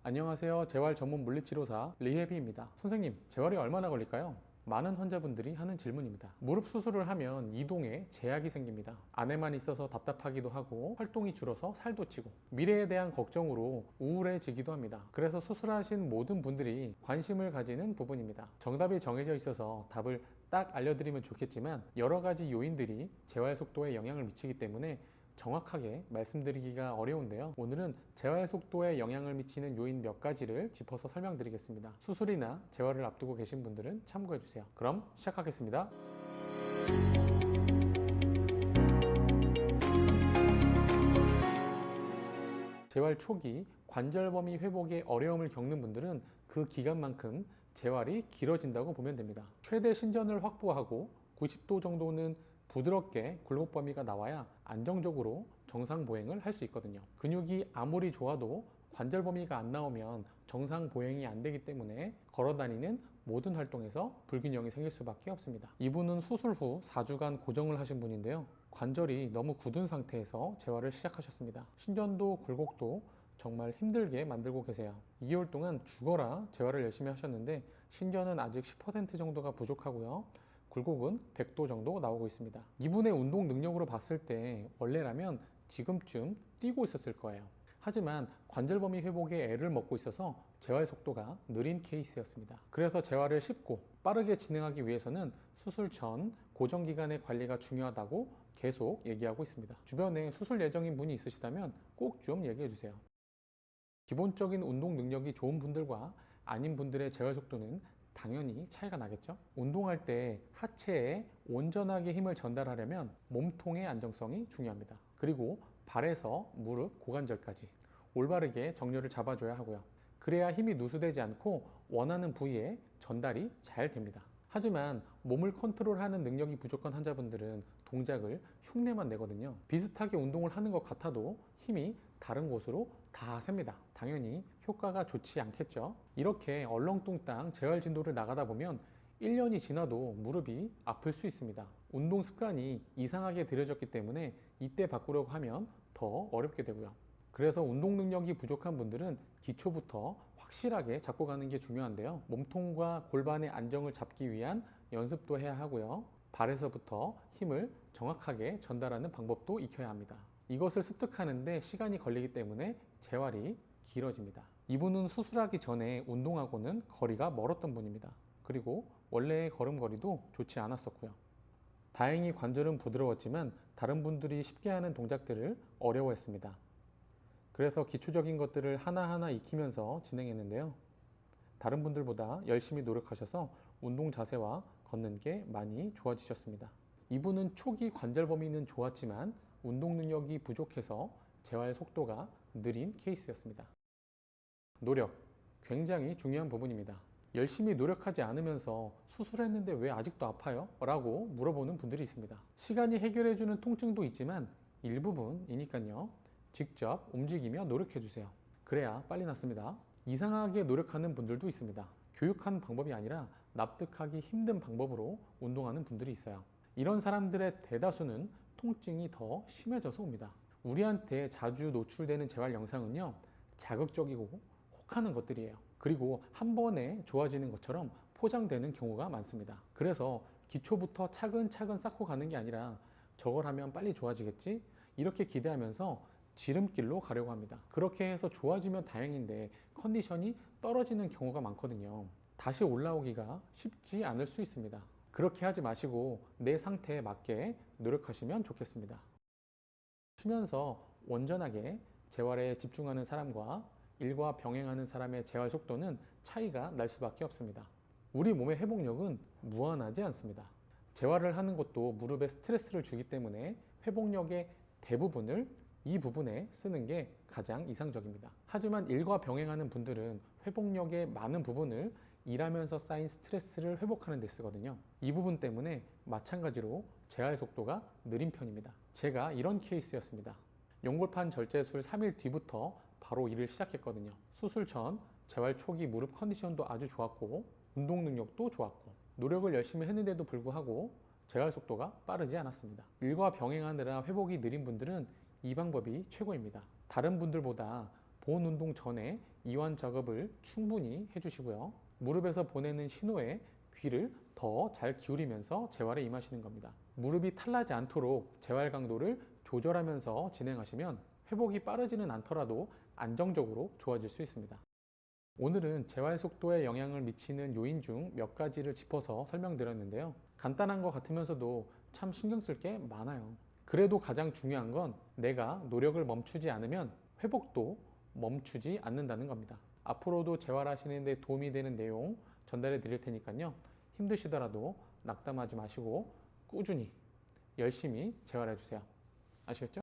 안녕하세요. 재활 전문 물리치료사 리해비입니다. 선생님, 재활이 얼마나 걸릴까요? 많은 환자분들이 하는 질문입니다. 무릎 수술을 하면 이동에 제약이 생깁니다. 안에만 있어서 답답하기도 하고 활동이 줄어서 살도 찌고 미래에 대한 걱정으로 우울해지기도 합니다. 그래서 수술하신 모든 분들이 관심을 가지는 부분입니다. 정답이 정해져 있어서 답을 딱 알려드리면 좋겠지만 여러 가지 요인들이 재활 속도에 영향을 미치기 때문에 정확하게 말씀드리기가 어려운데요. 오늘은 재활 속도에 영향을 미치는 요인 몇 가지를 짚어서 설명드리겠습니다. 수술이나 재활을 앞두고 계신 분들은 참고해 주세요. 그럼 시작하겠습니다. 재활 초기 관절 범위 회복에 어려움을 겪는 분들은 그 기간만큼 재활이 길어진다고 보면 됩니다. 최대 신전을 확보하고 90도 정도는 부드럽게 굴곡 범위가 나와야 안정적으로 정상 보행을 할 수 있거든요. 근육이 아무리 좋아도 관절 범위가 안 나오면 정상 보행이 안 되기 때문에 걸어 다니는 모든 활동에서 불균형이 생길 수밖에 없습니다. 이분은 수술 후 4주간 고정을 하신 분인데요. 관절이 너무 굳은 상태에서 재활을 시작하셨습니다. 신전도 굴곡도 정말 힘들게 만들고 계세요. 2개월 동안 죽어라 재활을 열심히 하셨는데 신전은 아직 10% 정도가 부족하고요. 굴곡은 100도 정도 나오고 있습니다. 이분의 운동 능력으로 봤을 때 원래라면 지금쯤 뛰고 있었을 거예요. 하지만 관절 범위 회복에 애를 먹고 있어서 재활 속도가 느린 케이스였습니다. 그래서 재활을 쉽고 빠르게 진행하기 위해서는 수술 전 고정 기간의 관리가 중요하다고 계속 얘기하고 있습니다. 주변에 수술 예정인 분이 있으시다면 꼭 좀 얘기해 주세요. 기본적인 운동 능력이 좋은 분들과 아닌 분들의 재활 속도는 당연히 차이가 나겠죠. 운동할 때 하체에 온전하게 힘을 전달하려면 몸통의 안정성이 중요합니다. 그리고 발에서 무릎, 고관절까지 올바르게 정렬을 잡아줘야 하고요. 그래야 힘이 누수되지 않고 원하는 부위에 전달이 잘 됩니다. 하지만 몸을 컨트롤하는 능력이 부족한 환자분들은 동작을 흉내만 내거든요. 비슷하게 운동을 하는 것 같아도 힘이 다른 곳으로 다 셉니다. 당연히 효과가 좋지 않겠죠. 이렇게 얼렁뚱땅 재활 진도를 나가다 보면 1년이 지나도 무릎이 아플 수 있습니다. 운동 습관이 이상하게 들여졌기 때문에 이때 바꾸려고 하면 더 어렵게 되고요. 그래서 운동 능력이 부족한 분들은 기초부터 확실하게 잡고 가는 게 중요한데요. 몸통과 골반의 안정을 잡기 위한 연습도 해야 하고요. 발에서부터 힘을 정확하게 전달하는 방법도 익혀야 합니다. 이것을 습득하는데 시간이 걸리기 때문에 재활이 길어집니다. 이분은 수술하기 전에 운동하고는 거리가 멀었던 분입니다. 그리고 원래의 걸음걸이도 좋지 않았었고요. 다행히 관절은 부드러웠지만 다른 분들이 쉽게 하는 동작들을 어려워했습니다. 그래서 기초적인 것들을 하나하나 익히면서 진행했는데요. 다른 분들보다 열심히 노력하셔서 운동 자세와 걷는 게 많이 좋아지셨습니다. 이분은 초기 관절 범위는 좋았지만 운동 능력이 부족해서 재활 속도가 느린 케이스였습니다. 노력, 굉장히 중요한 부분입니다. 열심히 노력하지 않으면서 수술했는데 왜 아직도 아파요? 라고 물어보는 분들이 있습니다. 시간이 해결해주는 통증도 있지만 일부분이니까요. 직접 움직이며 노력해주세요. 그래야 빨리 낫습니다. 이상하게 노력하는 분들도 있습니다. 교육한 방법이 아니라 납득하기 힘든 방법으로 운동하는 분들이 있어요. 이런 사람들의 대다수는 통증이 더 심해져서 옵니다. 우리한테 자주 노출되는 재활 영상은요, 자극적이고 혹하는 것들이에요. 그리고 한 번에 좋아지는 것처럼 포장되는 경우가 많습니다. 그래서 기초부터 차근차근 쌓고 가는 게 아니라 저걸 하면 빨리 좋아지겠지? 이렇게 기대하면서 지름길로 가려고 합니다. 그렇게 해서 좋아지면 다행인데 컨디션이 떨어지는 경우가 많거든요. 다시 올라오기가 쉽지 않을 수 있습니다. 그렇게 하지 마시고 내 상태에 맞게 노력하시면 좋겠습니다. 쉬면서 온전하게 재활에 집중하는 사람과 일과 병행하는 사람의 재활 속도는 차이가 날 수밖에 없습니다. 우리 몸의 회복력은 무한하지 않습니다. 재활을 하는 것도 무릎에 스트레스를 주기 때문에 회복력의 대부분을 이 부분에 쓰는 게 가장 이상적입니다. 하지만 일과 병행하는 분들은 회복력의 많은 부분을 일하면서 쌓인 스트레스를 회복하는 데 쓰거든요. 이 부분 때문에 마찬가지로 재활 속도가 느린 편입니다. 제가 이런 케이스였습니다. 연골판 절제술 3일 뒤부터 바로 일을 시작했거든요. 수술 전 재활 초기 무릎 컨디션도 아주 좋았고 운동 능력도 좋았고 노력을 열심히 했는데도 불구하고 재활 속도가 빠르지 않았습니다. 일과 병행하느라 회복이 느린 분들은 이 방법이 최고입니다. 다른 분들보다 본 운동 전에 이완 작업을 충분히 해주시고요. 무릎에서 보내는 신호에 귀를 더 잘 기울이면서 재활에 임하시는 겁니다. 무릎이 탈나지 않도록 재활 강도를 조절하면서 진행하시면 회복이 빠르지는 않더라도 안정적으로 좋아질 수 있습니다. 오늘은 재활 속도에 영향을 미치는 요인 중 몇 가지를 짚어서 설명드렸는데요. 간단한 것 같으면서도 참 신경 쓸 게 많아요. 그래도 가장 중요한 건 내가 노력을 멈추지 않으면 회복도 멈추지 않는다는 겁니다. 앞으로도 재활하시는 데 도움이 되는 내용 전달해 드릴 테니까요. 힘드시더라도 낙담하지 마시고 꾸준히 열심히 재활해 주세요. 아시겠죠?